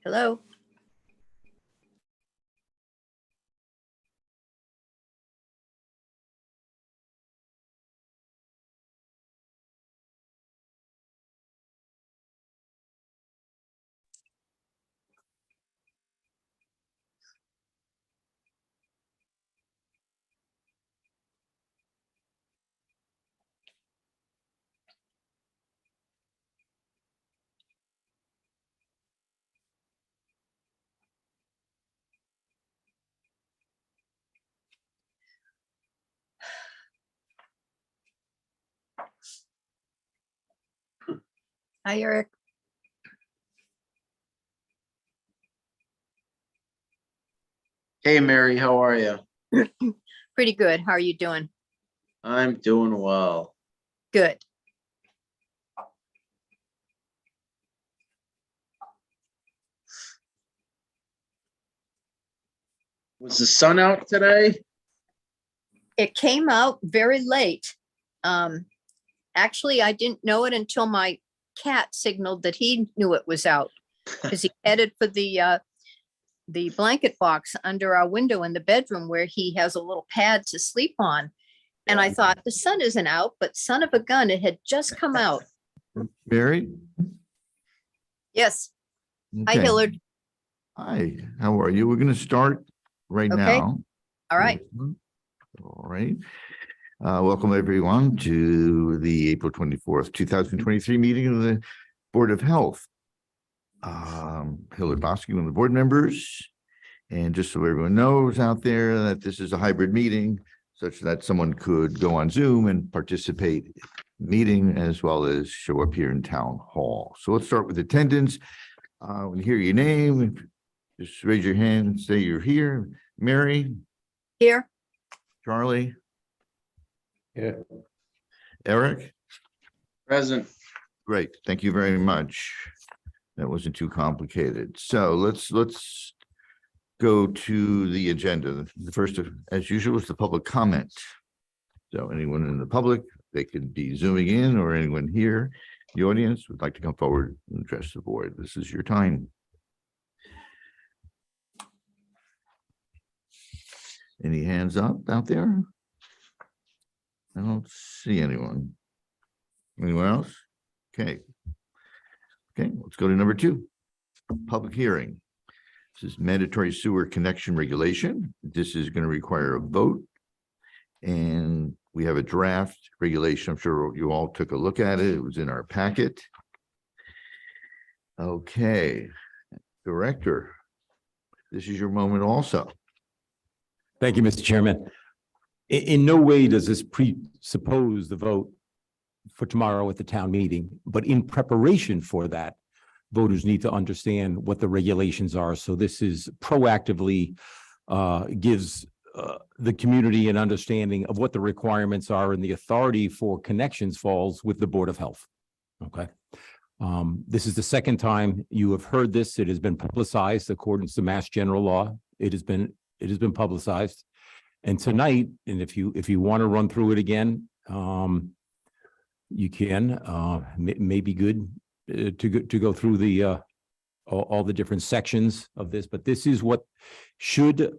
Hello. Hi, Eric. Hey Mary, how are you? Pretty good. How are you doing? I'm doing well. Good. Was the sun out today? It came out very late. Actually, I didn't know it until my cat signaled that he knew it was out because he headed for the blanket box under our window in the bedroom where he has a little pad to sleep on. And I thought the sun isn't out, but son of a gun, it had just come out. Mary? Yes. Hi, Okay. Hillard. Hi, how are you? We're going to start right Okay. now. All right. All right. Welcome everyone to the April 24th, 2023 meeting of the Board of Health. Hillard Bosky, one of the board members. And just so everyone knows out there that this is a hybrid meeting such that someone could go on Zoom and participate in the meeting as well as show up here in Town Hall. So let's start with attendance. When you hear your name, just raise your hand and say you're here. Mary, Here. Charlie, Yeah. Eric. Present. Great. Thank you very much. That wasn't too complicated. So let's go to the agenda. The first, as usual, is the public comment. So anyone in the public, they could be zooming in, or anyone here, the audience would like to come forward and address the board. This is your time. Any hands up out there? I don't see anyone. Anyone else? Okay. Okay, let's go to number 2. Public hearing. This is mandatory sewer connection regulation. This is going to require a vote. And we have a draft regulation. I'm sure you all took a look at it. It was in our packet. Okay, Director, this is your moment also. Thank you, Mr. Chairman. In no way does this presuppose the vote for tomorrow at the town meeting, but in preparation for that, voters need to understand what the regulations are. So this is proactively gives the community an understanding of what the requirements are, and the authority for connections falls with the Board of Health. Okay. This is the second time you have heard this. It has been publicized according to Mass General Law. It has been publicized. And tonight, and if you want to run through it again, you can. May be good to go through the all the different sections of this, but this is what should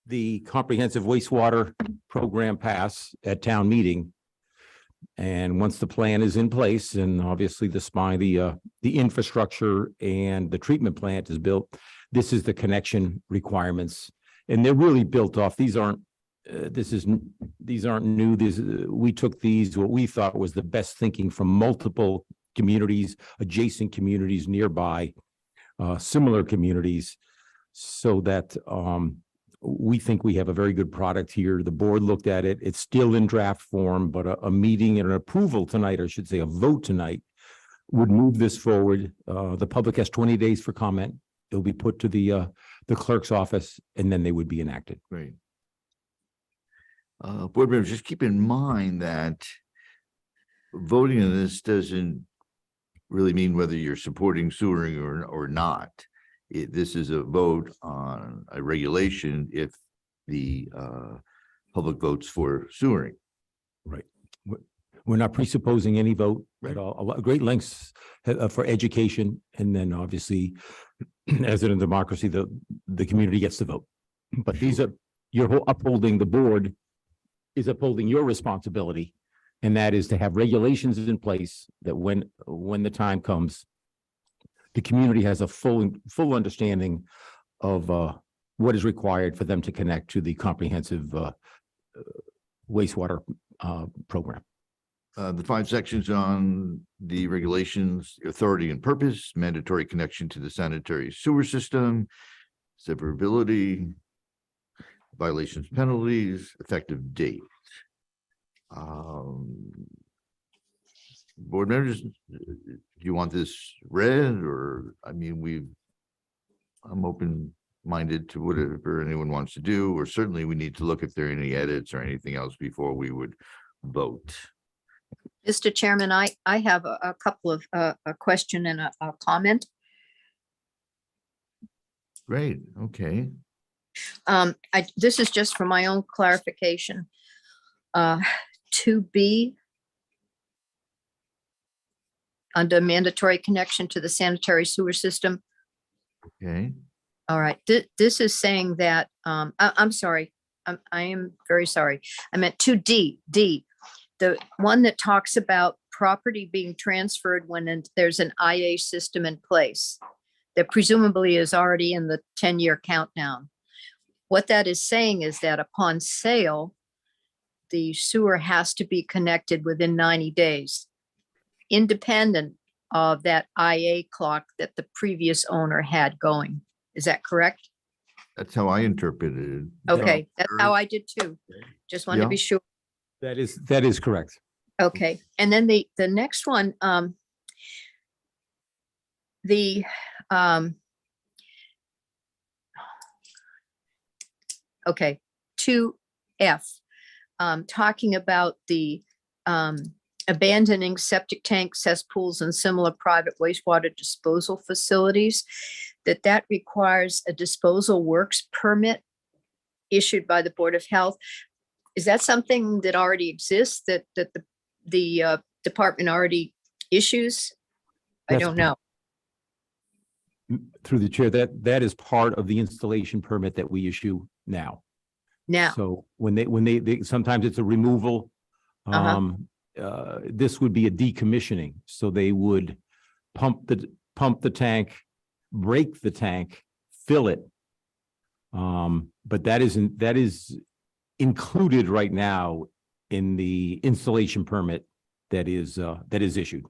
the comprehensive wastewater program pass at town meeting. And once the plan is in place, and obviously the infrastructure and the treatment plant is built, this is the connection requirements, and they're really built off. These aren't new. We took these, what we thought was the best thinking from multiple communities, adjacent communities nearby, similar communities, so that we think we have a very good product here. The board looked at it. It's still in draft form, but a meeting and an approval tonight, or I should say a vote tonight, would move this forward. The public has 20 days for comment. It'll be put to the clerk's office, and then they would be enacted. Great. Board members, just keep in mind that voting on this doesn't really mean whether you're supporting sewering or not. This is a vote on a regulation if the public votes for sewering. Right. We're not presupposing any vote Right. at all. Great lengths for education, and then obviously as in a democracy, the community gets to vote. But these are, you're upholding, the board is upholding your responsibility. And that is to have regulations in place that when the time comes, the community has a full understanding of what is required for them to connect to the comprehensive wastewater program. The 5 sections on the regulations, authority and purpose, mandatory connection to the sanitary sewer system, severability, violations, penalties, effective date. Board members, do you want this read, or, I mean, I'm open-minded to whatever anyone wants to do, or certainly we need to look if there are any edits or anything else before we would vote. Mr. Chairman, I have a couple of, a question and a comment. Great, okay. This is just for my own clarification. 2B, under mandatory connection to the sanitary sewer system. Okay, All right, this is saying that, I'm sorry, I am very sorry. I meant 2D, the one that talks about property being transferred when there's an IA system in place that presumably is already in the 10-year countdown. What that is saying is that upon sale, the sewer has to be connected within 90 days, independent of that IA clock that the previous owner had going. Is that correct? that's how I interpreted it. Okay, that's how I did too. Just wanted to Yeah. be sure. That is correct. Okay, and then the next one, okay, 2F, talking about the abandoning septic tanks, cesspools, and similar private wastewater disposal facilities, that requires a disposal works permit issued by the Board of Health. Is that something that already exists, that the department already issues? I That's don't know. Through the chair, that is part of the installation permit that we issue now. Now, So when they sometimes it's a removal. Uh-huh. This would be a decommissioning. So they would pump the tank, break the tank, fill it. But that is included right now in the installation permit that is issued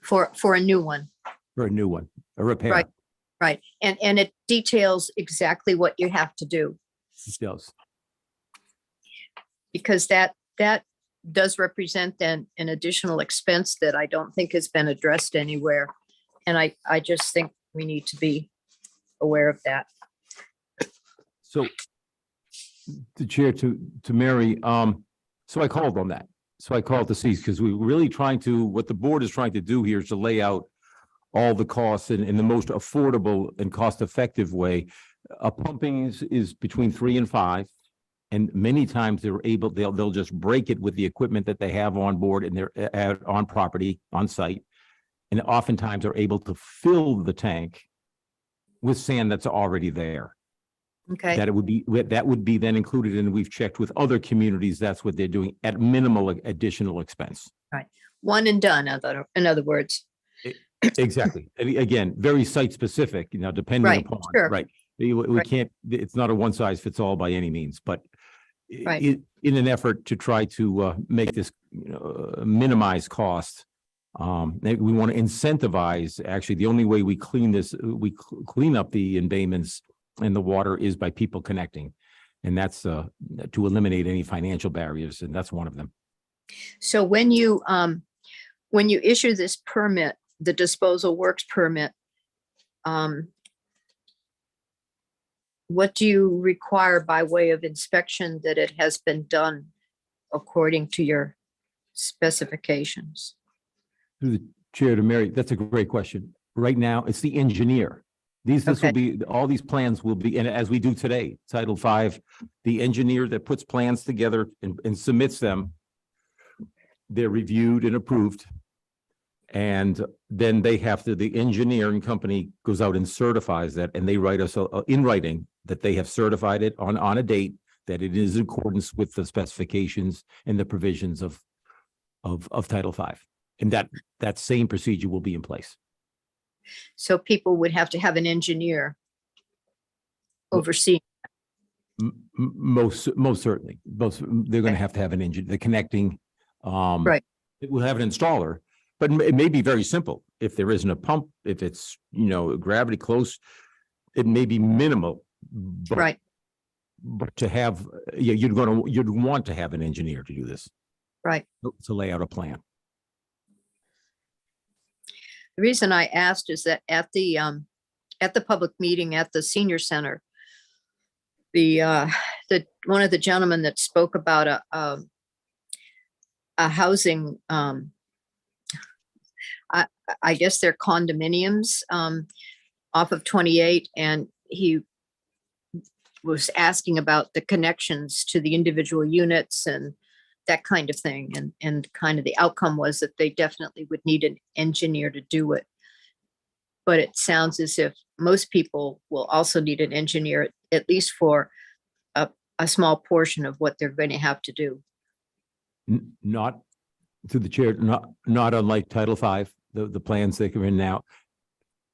for a new one, for a new one, a repair. right? And it details exactly what you have to do, It does. because that does represent then an additional expense that I don't think has been addressed anywhere. And I just think we need to be aware of that. So the chair to Mary, so I called on that. So I called to see, because we're really what the board is trying to do here is to lay out all the costs in the most affordable and cost-effective way. Pumping is between 3 and 5. And many times they'll just break it with the equipment that they have on board and they're on property, on site. And oftentimes they're able to fill the tank with sand that's already there. Okay, That would be then included, and we've checked with other communities, that's what they're doing at minimal additional expense. one and done, in other words. Exactly. And again, very site specific, depending Right, upon, sure. right. We Right. can't, it's not a one size fits all by any means, but Right. in an effort to try to make this minimize cost, we want to incentivize, actually, the only way we clean clean up the embayments and the water is by people connecting. And that's to eliminate any financial barriers, and that's one of them. So when you issue this permit, the disposal works permit, what do you require by way of inspection that it has been done according to your specifications? Through the chair to Mary, that's a great question. Right now, it's the engineer. This will Okay. be, all these plans will be, and as we do today, Title V, the engineer that puts plans together and submits them, they're reviewed and approved. And then they have to, the engineering company goes out and certifies that, and they write us in writing that they have certified it on a date, that it is in accordance with the specifications and the provisions of Title V. And that same procedure will be in place. So people would have to have an engineer overseeing. Most certainly, they're going to have an engine, the connecting. Right. It will have an installer, but it may be very simple. If there isn't a pump, if it's, gravity close, it may be minimal. But, Right. But to have, you'd want to have an engineer to do this, Right. to lay out a plan. The reason I asked is that at the public meeting at the senior center, one of the gentlemen that spoke about a housing, I guess they're condominiums off of 28, and he was asking about the connections to the individual units and that kind of thing. And kind of the outcome was that they definitely would need an engineer to do it. But it sounds as if most people will also need an engineer, at least for a small portion of what they're going to have to do. Not through the chair, not unlike Title V, the plans that come in now,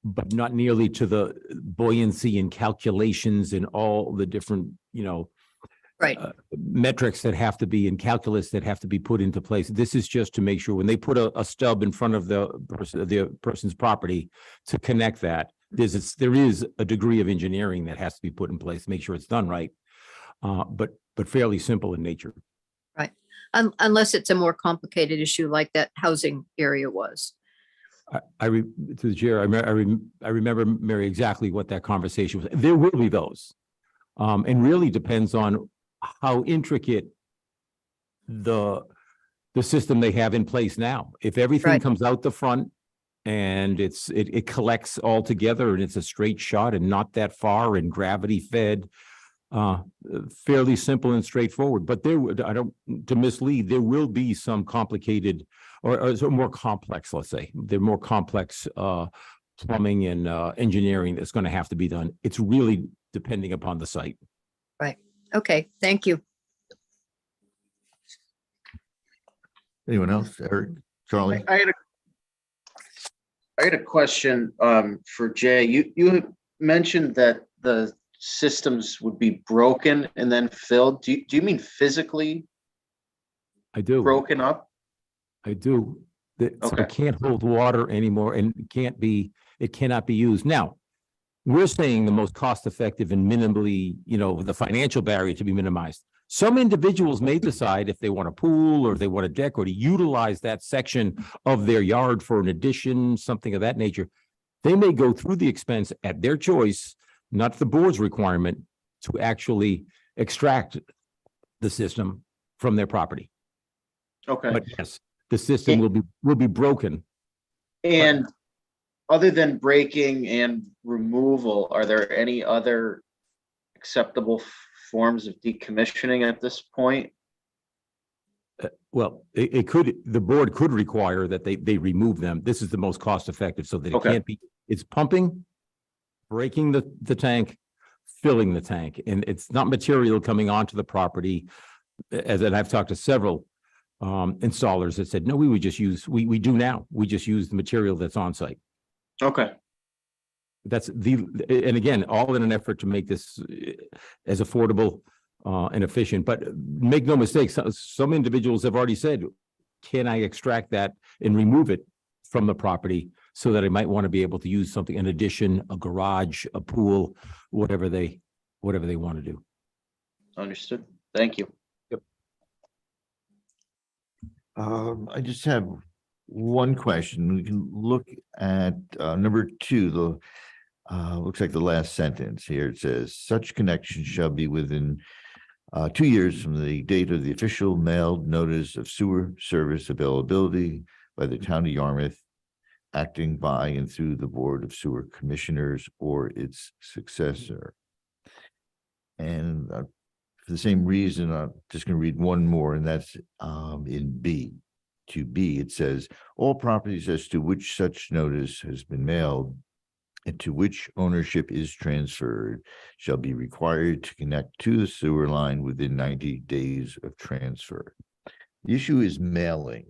but not nearly to the buoyancy and calculations and all the different, Right. Metrics that have to be in calculus that have to be put into place. This is just to make sure when they put a stub in front of the person's property to connect that, there is a degree of engineering that has to be put in place to make sure it's done right, but fairly simple in nature. Right. Unless it's a more complicated issue like that housing area was. To the chair, I remember, Mary, exactly what that conversation was. There will be those, and really depends on how intricate the system they have in place now. If everything Right. comes out the front and it collects all together and it's a straight shot and not that far and gravity fed, fairly simple and straightforward. But to mislead, there will be some complicated or more complex, let's say, they're more complex plumbing and engineering that's going to have to be done. It's really depending upon the site. Right. Okay. Thank you. Anyone else? Eric, Charlie? I had a question for Jay. You had mentioned that the systems would be broken and then filled. Do you mean physically I do. broken up? I do. So Okay. it can't hold water anymore and it cannot be used. Now, we're saying the most cost effective and minimally, the financial barrier to be minimized. Some individuals may decide if they want a pool or they want a deck or to utilize that section of their yard for an addition, something of that nature. They may go through the expense at their choice, not the board's requirement, to actually extract the system from their property. Okay. But yes, the system will be broken. And other than breaking and removal, are there any other acceptable forms of decommissioning at this point? Well, the board could require that they remove them. This is the most cost effective so that it Okay. can't be, it's pumping, breaking the tank, filling the tank, and it's not material coming onto the property. And I've talked to several installers that said, no, we do now. We just use the material that's on site. Okay. And again, all in an effort to make this as affordable and efficient, but make no mistake, some individuals have already said, can I extract that and remove it from the property so that I might want to be able to use something, an addition, a garage, a pool, whatever they want to do. Understood. Thank you. I just have one question. We can look at number 2, looks like the last sentence here. It says, such connection shall be within 2 years from the date of the official mailed notice of sewer service availability by the town of Yarmouth, acting by and through the Board of Sewer Commissioners or its successor. And for the same reason, I'm just going to read one more, and that's in B. 2B, it says, all properties as to which such notice has been mailed and to which ownership is transferred shall be required to connect to the sewer line within 90 days of transfer. The issue is mailing.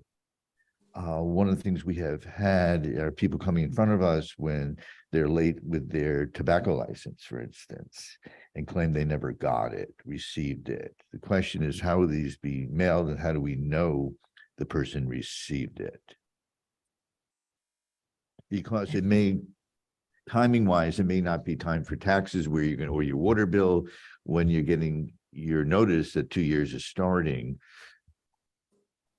One of the things we have had are people coming in front of us when they're late with their tobacco license, for instance, and claim they never got it, received it. The question is, how will these be mailed and how do we know the person received it? Because it may, timing wise, it may not be time for taxes where you're going to, or your water bill when you're getting your notice that 2 years is starting.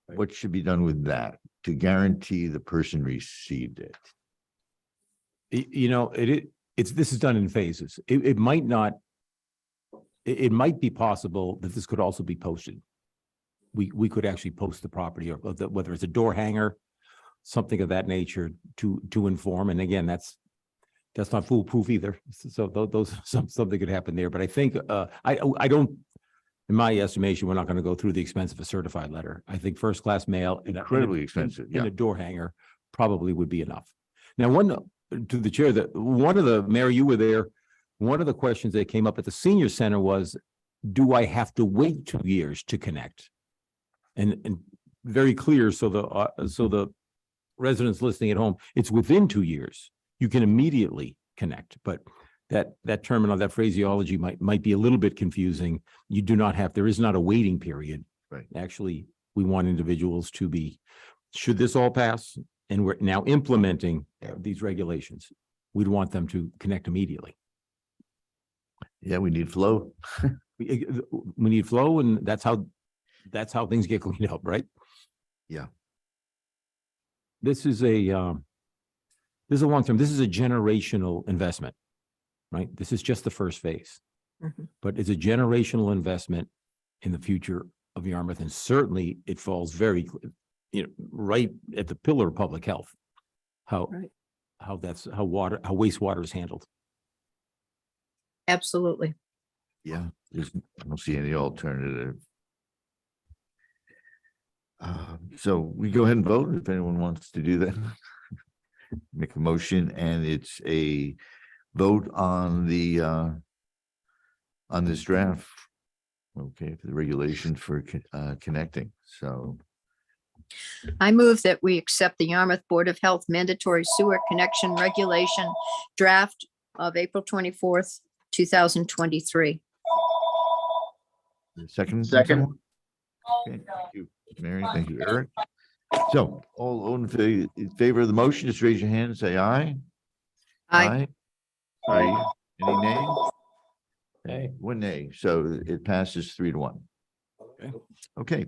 What should be done with that to guarantee the person received it? You know, this is done in phases. It might not, it might be possible that this could also be posted. We could actually post the property, or whether it's a door hanger, something of that nature to inform. And again, that's not foolproof either. So those, something could happen there. But I think, I don't, in my estimation, we're not going to go through the expense of a certified letter. I think first class mail. Incredibly expensive, And a door hanger probably would be enough. Now, to the chair, that one of the, Mary, you were there. One of the questions that came up at the senior center was, do I have to wait 2 years to connect? And very clear. So the residents listening at home, it's within 2 years. You can immediately connect, but that terminal, that phraseology might be a little bit confusing. You do not have, there is not a waiting period. Right. Actually, we want individuals to be, should this all pass, and we're now implementing these regulations, we'd want them to connect immediately. Yeah, we need flow. We need flow, and that's how things get cleaned up, right? Yeah. This is a long-term, this is a generational investment, right? This is just the first phase, but it's a generational investment in the future of Yarmouth. And certainly it falls very, right at the pillar of public health, how wastewater is handled. Absolutely. Yeah, I don't see any alternative. So we go ahead and vote if anyone wants to do that. Make a motion, and it's a vote on this draft. Okay, for the regulations for connecting. So I move that we accept the Yarmouth Board of Health mandatory sewer connection regulation draft of April 24th, 2023. second. Second. Okay, thank you, Mary. Thank you, Eric. So all in favor of the motion, just raise your hand and say aye. Aye. Aye. Any nay? Okay. One nay. So it passes 3-1. Okay. Okay.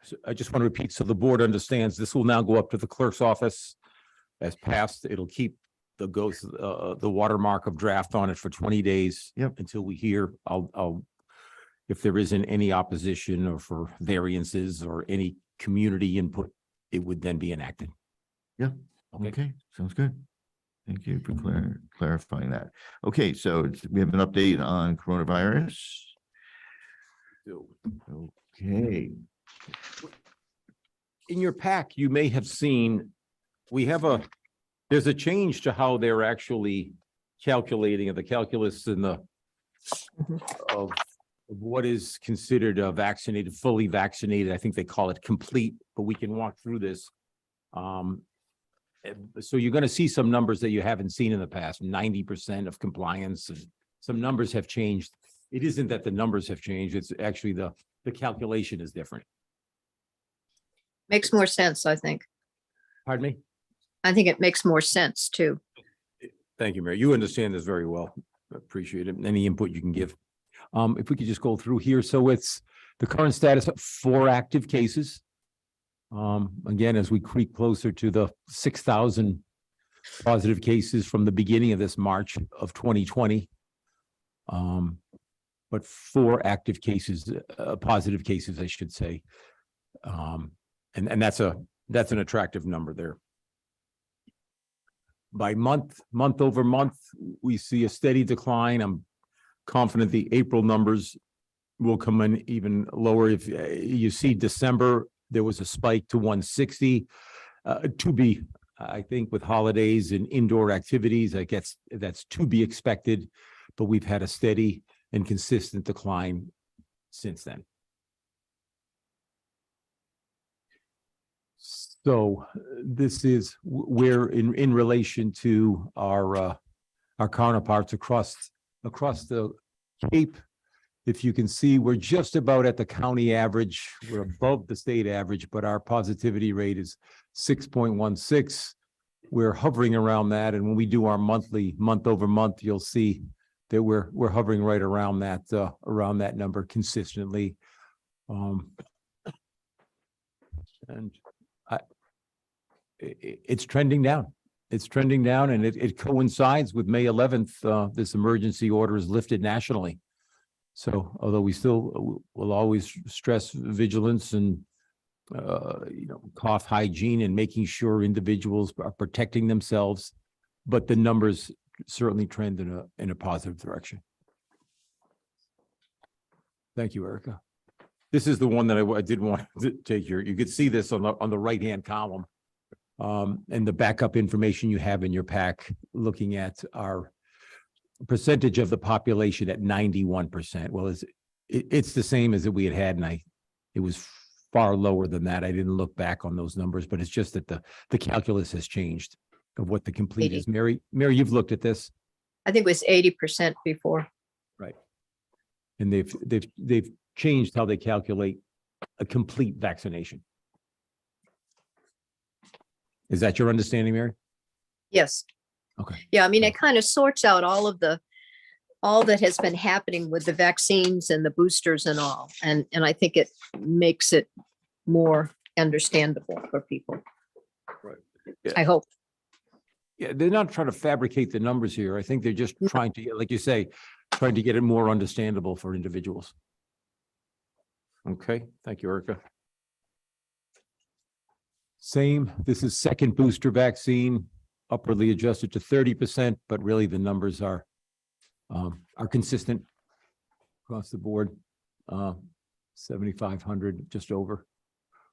So I just want to repeat, so the board understands this will now go up to the clerk's office as passed. It'll keep the watermark of draft on it for 20 days. Yep. Until we hear, I'll, if there isn't any opposition or for variances or any community input, it would then be enacted. Yeah. Okay. Okay, sounds good. Thank you for clarifying that. Okay, so we have an update on coronavirus. Okay. In your pack, you may have seen, there's a change to how they're actually calculating the calculus and of what is considered a vaccinated, fully vaccinated. I think they call it complete, but we can walk through this. So you're going to see some numbers that you haven't seen in the past, 90% of compliance. Some numbers have changed. It isn't that the numbers have changed. It's actually the calculation is different. Makes more sense, I think. Pardon me? I think it makes more sense too. Thank you, Mary. You understand this very well. Appreciate it. Any input you can give. If we could just go through here. So it's the current status of 4 active cases. Again, as we creep closer to the 6,000 positive cases from the beginning of this March of 2020. But 4 active cases, positive cases, I should say. And that's an attractive number there. By month over month, we see a steady decline. I'm confident the April numbers will come in even lower. If you see December There was a spike to 160. To be, I think with holidays and indoor activities, I guess that's to be expected, but we've had a steady and consistent decline since then. So this is where in relation to our counterparts across the Cape. If you can see, we're just about at the county average. We're above the state average, but our positivity rate is 6.16. We're hovering around that. And when we do our monthly, month over month, you'll see that we're hovering right around that number consistently. And it's trending down. It's trending down, and it coincides with May 11th. This emergency order is lifted nationally. So although we still will always stress vigilance and, cough hygiene and making sure individuals are protecting themselves, but the numbers certainly trend in a positive direction. Thank you, Erica. This is the one that I did want to take here. You could see this on the right-hand column. And the backup information you have in your pack, looking at our percentage of the population at 91%. Well, it's the same as that we had, and it was far lower than that. I didn't look back on those numbers, but it's just that the calculus has changed of what the complete 80. is. Mary, you've looked at this, I think it was 80% before. right? And they've changed how they calculate a complete vaccination. Is that your understanding, Mary? Yes. Okay. Yeah, I mean, it kind of sorts out all that has been happening with the vaccines and the boosters and all. And I think it makes it more understandable for people. Right. Yeah. I hope. Yeah, they're not trying to fabricate the numbers here. I think they're just trying to, like you say, trying to get it more understandable for individuals. Okay, thank you, Erica. Same, this is second booster vaccine, upwardly adjusted to 30%, but really the numbers are consistent across the board. 7,500, just over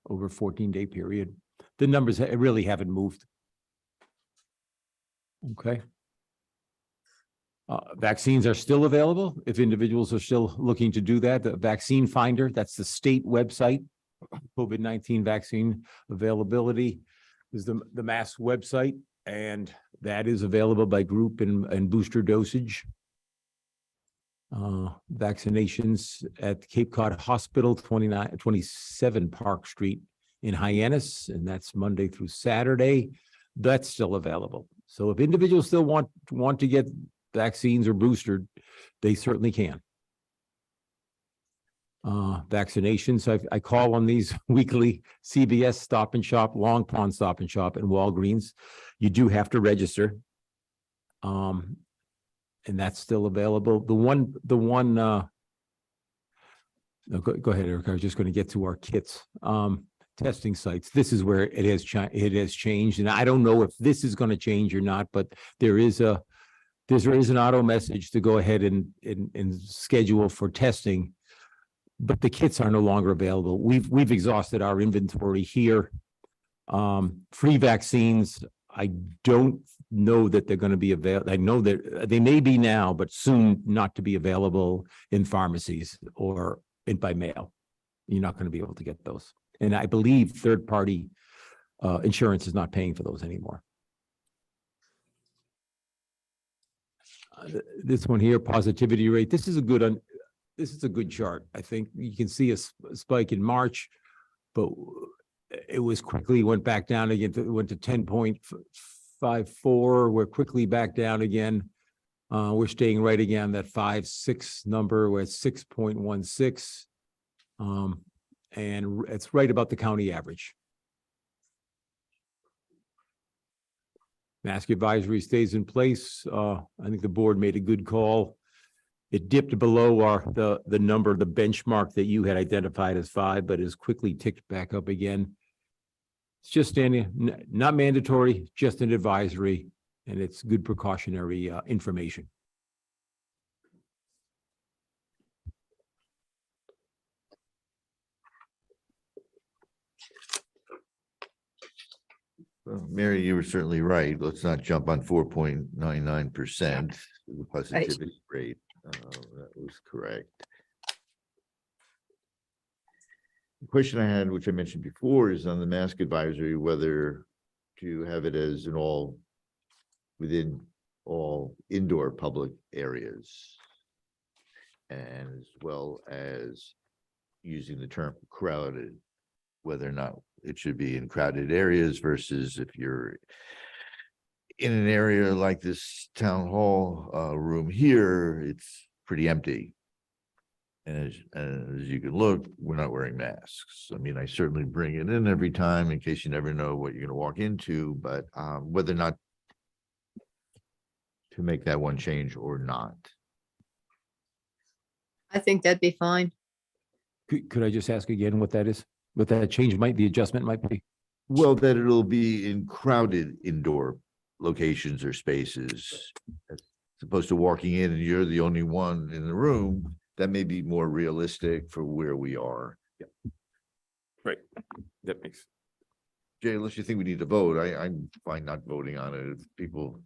14-day period. The numbers really haven't moved. Okay. Vaccines are still available if individuals are still looking to do that. The Vaccine Finder, that's the state website. COVID-19 vaccine availability is the Mass website, and that is available by group and booster dosage. Vaccinations at Cape Cod Hospital, 27 Park Street in Hyannis, and that's Monday through Saturday. That's still available. So if individuals still want to get vaccines or boosted, they certainly can. Vaccinations, I call on these weekly: CVS Stop and Shop, Long Pond Stop and Shop, and Walgreens. You do have to register. And that's still available. No, go ahead, Eric. I was just going to get to our kits. Testing sites. This is where it has changed. And I don't know if this is going to change or not, but there is an auto message to go ahead and schedule for testing. But the kits are no longer available. We've exhausted our inventory here. Free vaccines, I don't know that they're going to be available. I know that they may be now, but soon not to be available in pharmacies or by mail. You're not going to be able to get those. And I believe third-party insurance is not paying for those anymore. This one here, positivity rate. This is a good chart. I think you can see a spike in March, but it was quickly went back down again. Went to 10.54. We're quickly back down again. We're staying right again that 5.6 number. We're at 6.16. And it's right about the county average. Mask advisory stays in place. I think the board made a good call. It dipped below the number, the benchmark that you had identified as 5, but has quickly ticked back up again. It's just standing, not mandatory, just an advisory, and it's good precautionary information. Well, Mary, you were certainly right. Let's not jump on 4.99%, the positivity rate. That was correct. The question I had, which I mentioned before, is on the mask advisory, whether to have it as an all within all indoor public areas. And as well as using the term crowded, whether or not it should be in crowded areas versus if you're in an area like this town hall room here, it's pretty empty. And as you can look, we're not wearing masks. I mean, I certainly bring it in every time in case you never know what you're going to walk into, but whether or not to make that one change or not. I think that'd be fine. Could I just ask again what that is? What that change might, the adjustment might be? Well, that it'll be in crowded indoor locations or spaces. As opposed to walking in and you're the only one in the room, that may be more realistic for where we are. Right. That makes. Jay, unless you think we need to vote, I'm fine not voting on it. If people,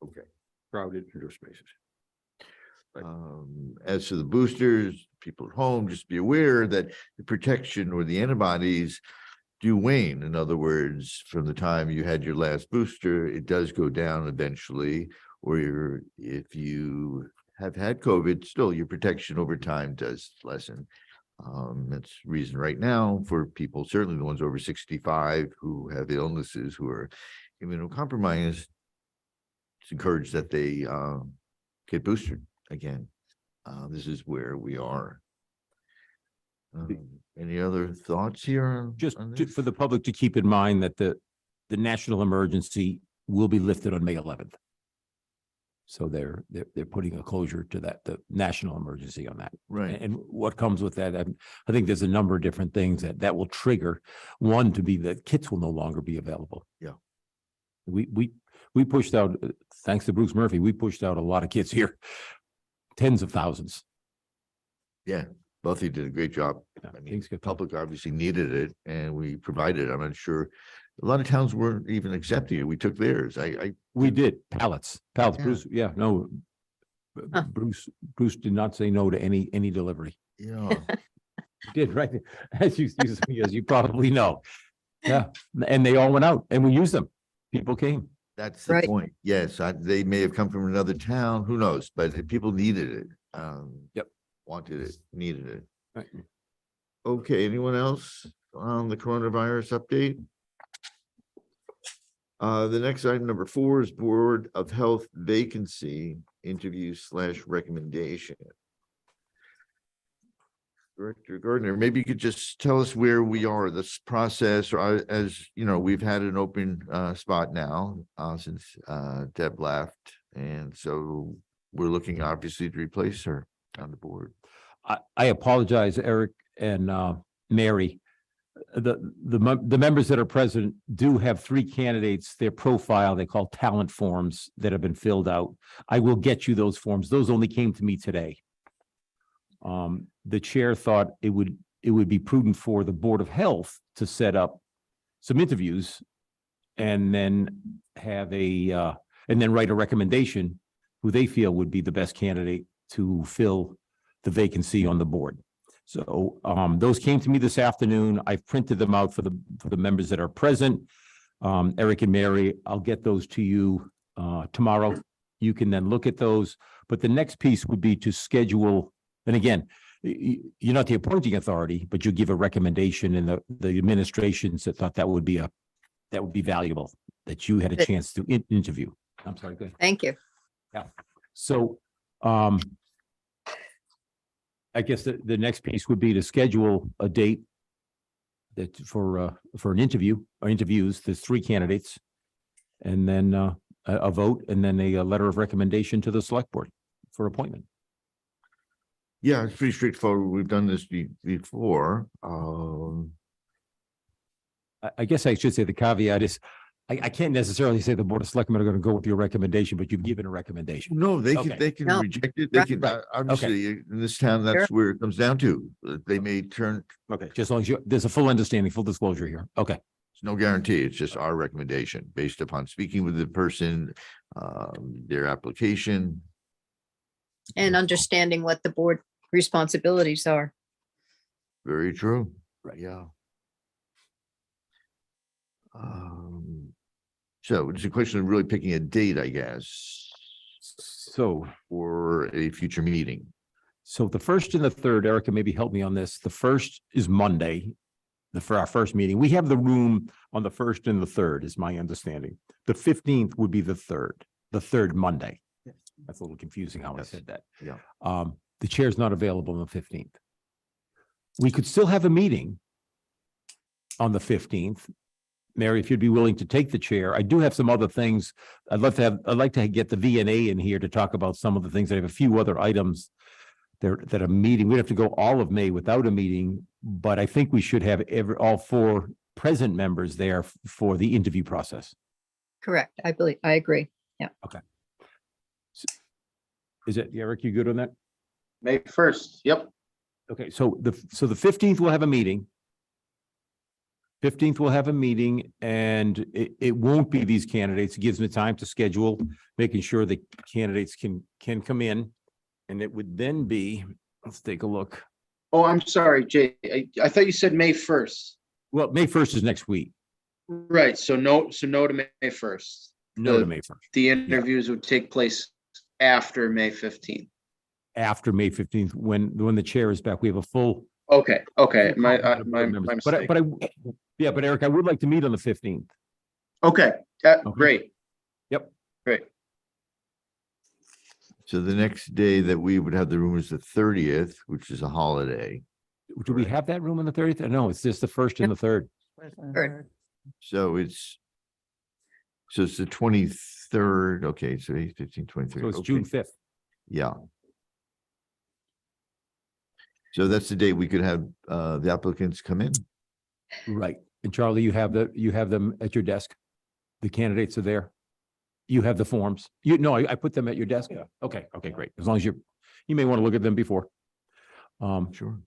okay. Crowded indoor spaces. As to the boosters, people at home, just be aware that the protection or the antibodies do wane. In other words, from the time you had your last booster, it does go down eventually, or if you have had COVID, still your protection over time does lessen. That's reason right now for people, certainly the ones over 65 who have illnesses, who are immunocompromised, it's encouraged that they get boosted again. This is where we are. Any other thoughts here? Just on for the public to keep in mind that the national emergency will be lifted on May 11th. So they're putting a closure to that, the national emergency on that. Right. And what comes with that, I think there's a number of different things that will trigger. One to be that kits will no longer be available. Yeah. We pushed out, thanks to Bruce Murphy, we pushed out a lot of kits here, tens of thousands. Yeah, both of you did a great job. Yeah, I mean, things get public obviously needed it and we provided. I'm not sure. A lot of towns weren't even accepting it. We took theirs. We did pallets. Yeah. Bruce, yeah, no. Huh. Bruce did not say no to any delivery. Yeah. He did, right? As you probably know. Yeah, and they all went out and we used them. People came. That's the Right. point. Yes, they may have come from another town, who knows, but people needed it. Yep. Wanted it, needed it. Right. Okay, anyone else on the coronavirus update? The next item, number 4, is Board of Health vacancy interview / recommendation. Director Gardner, maybe you could just tell us where we are, this process, or as you know, we've had an open spot now since Deb left. And so we're looking obviously to replace her on the board. I apologize, Eric and Mary. The members that are present do have 3 candidates, their profile, they call talent forms that have been filled out. I will get you those forms. Those only came to me today. The chair thought it would be prudent for the Board of Health to set up some interviews and then have and then write a recommendation who they feel would be the best candidate to fill the vacancy on the board. So those came to me this afternoon. I've printed them out for the members that are present. Eric and Mary, I'll get those to you tomorrow. You can then look at those. But the next piece would be to schedule, and again, you're not the appointing authority, but you give a recommendation, and the administrations that thought that would be valuable, that you had a chance to interview. I'm sorry, go ahead. Thank you. So, I guess the next piece would be to schedule a date that for an interview or interviews. There's 3 candidates, and then a vote, and then a letter of recommendation to the select board for appointment. Yeah, it's pretty straightforward. We've done this before. I guess I should say the caveat is, I can't necessarily say the Board of Selectmen are going to go with your recommendation, but you've given a recommendation. No, they Okay. can No. reject it. They Right. can, Right. obviously, in this town, that's where it comes down to. They may turn, Okay, just as long as there's a full understanding, full disclosure here. Okay, It's no guarantee. It's just our recommendation based upon speaking with the person, their application. And understanding what the board responsibilities are. Very true. Right. Yeah. So it's a question of really picking a date, I guess, So, for a future meeting. so the first and the third, Erica, maybe help me on this. The first is Monday, for our first meeting. We have the room on the first and the third, is my understanding. The 15th would be the third Monday. That's a little confusing how I Yes. said that. Yeah. The chair's not available on the 15th. We could still have a meeting on the 15th. Mary, if you'd be willing to take the chair, I do have some other things. I'd like to get the VNA in here to talk about some of the things. I have a few other items there that are meeting. We'd have to go all of May without a meeting, but I think we should have all 4 present members there for the interview process. Correct. I agree. Is it, Eric, you good on that? May 1st, yep. Okay, so the 15th we'll have a meeting. 15th we'll have a meeting, and it won't be these candidates. It gives me time to schedule, making sure the candidates can come in. And it would then be, let's take a look. Oh, I'm sorry, Jay. I thought you said May 1st. Well, May 1st is next week. Right, so no to May 1st. No to May 1st. The interviews would take place after May 15th. After May 15th, when the chair is back, we have a full. Okay, my Members. mistake. But Eric, I would like to meet on the 15th. Okay, great. Yep. Great. So the next day that we would have the room is the 30th, which is a holiday. Do we have that room on the 30th? No, it's just the first and the third. Third. So it's the 23rd. Okay, so 8, 15, 23. So it's Okay. June 5th. Yeah. So that's the date we could have the applicants come in. Right. And Charlie, you have them at your desk. The candidates are there. You have the forms. I put them at your desk. Yeah. Okay, great. As long as you may want to look at them before. Sure.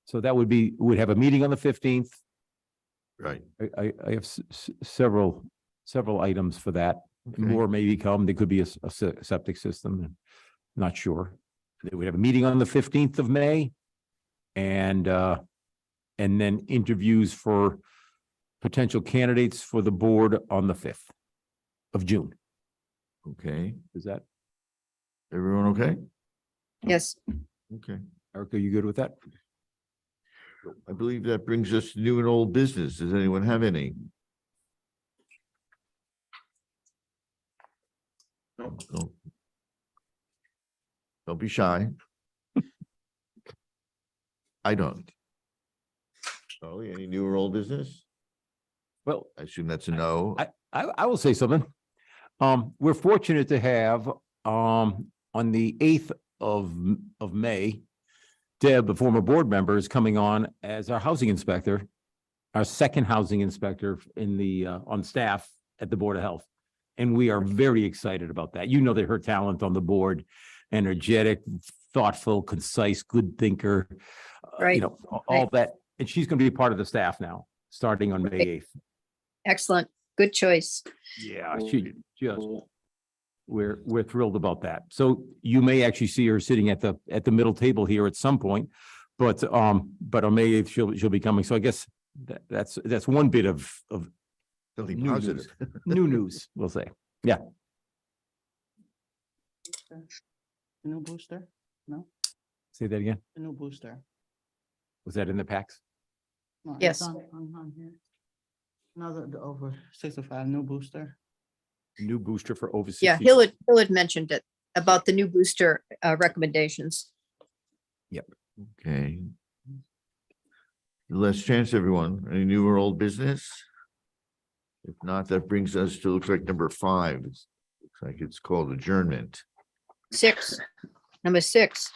So that we'd have a meeting on the 15th. Right. I have several items for that. Okay. More may come. There could be a septic system. Not sure. We have a meeting on the 15th of May. And then interviews for potential candidates for the board on the 5th of June. Okay. Is that, Everyone okay? Yes. Okay. Erica, you good with that? I believe that brings us to new and old business. Does anyone have any? No. No. Don't be shy. I don't. Oh, any new or old business? Well, I assume that's a no. I will say something. We're fortunate to have, on the 8th of May, Deb, the former board member, is coming on as our housing inspector, our second housing inspector on staff at the Board of Health. And we are very excited about that. You know that her talent on the board, energetic, thoughtful, concise, good thinker. Right. All that. And she's going to be part of the staff now, starting on May Right. 8th. Excellent. Good choice. Yeah, we're thrilled about that. So you may actually see her sitting at the middle table here at some point, but on May 8th, she'll be coming. So I guess that's one bit of Something new positive. new news, we'll say. Yeah. The new booster? No, Say that again. the new booster. Was that in the packs? No, it's Yes. on here. No, the over 65 new booster. New booster for over 60. Yeah, Hill had mentioned it about the new booster recommendations. Okay. Last chance, everyone. Any new or old business? If not, that brings us to, looks like number 5. Looks like it's called adjournment. 6, number 6.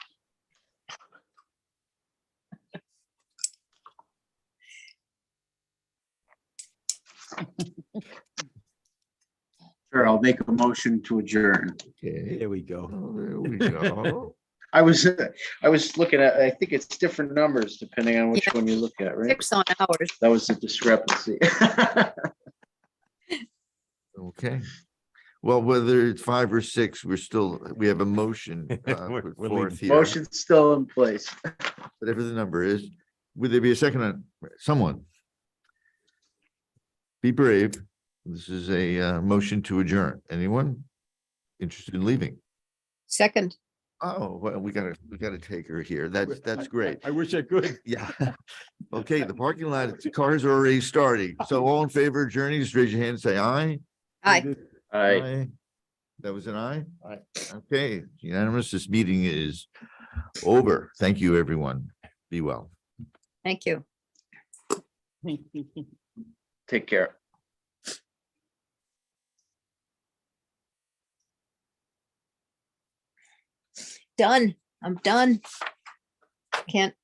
Sure, I'll make a motion to adjourn. Okay. There we go. Oh, there we go. I was looking at, I think it's different numbers depending on which Yeah. one you look at, right? 6 on ours. That was the discrepancy. Okay. Well, whether it's 5 or 6, we have a motion We're- put we're forth leaving. here, Motion's still in place. whatever the number is. Would there be a second on someone? Be brave. This is a motion to adjourn. Anyone interested in leaving? Second, Oh, well, we gotta take her here. That's great. I wish I could. Yeah. Okay, the parking lot, the cars are already starting. So all in favor of adjourning, just raise your hand and say aye. aye. Aye. That was an aye? Aye. Okay, unanimous. This meeting is over. Thank you, everyone. Be well. Thank you. Take care. Done. I'm done. Can't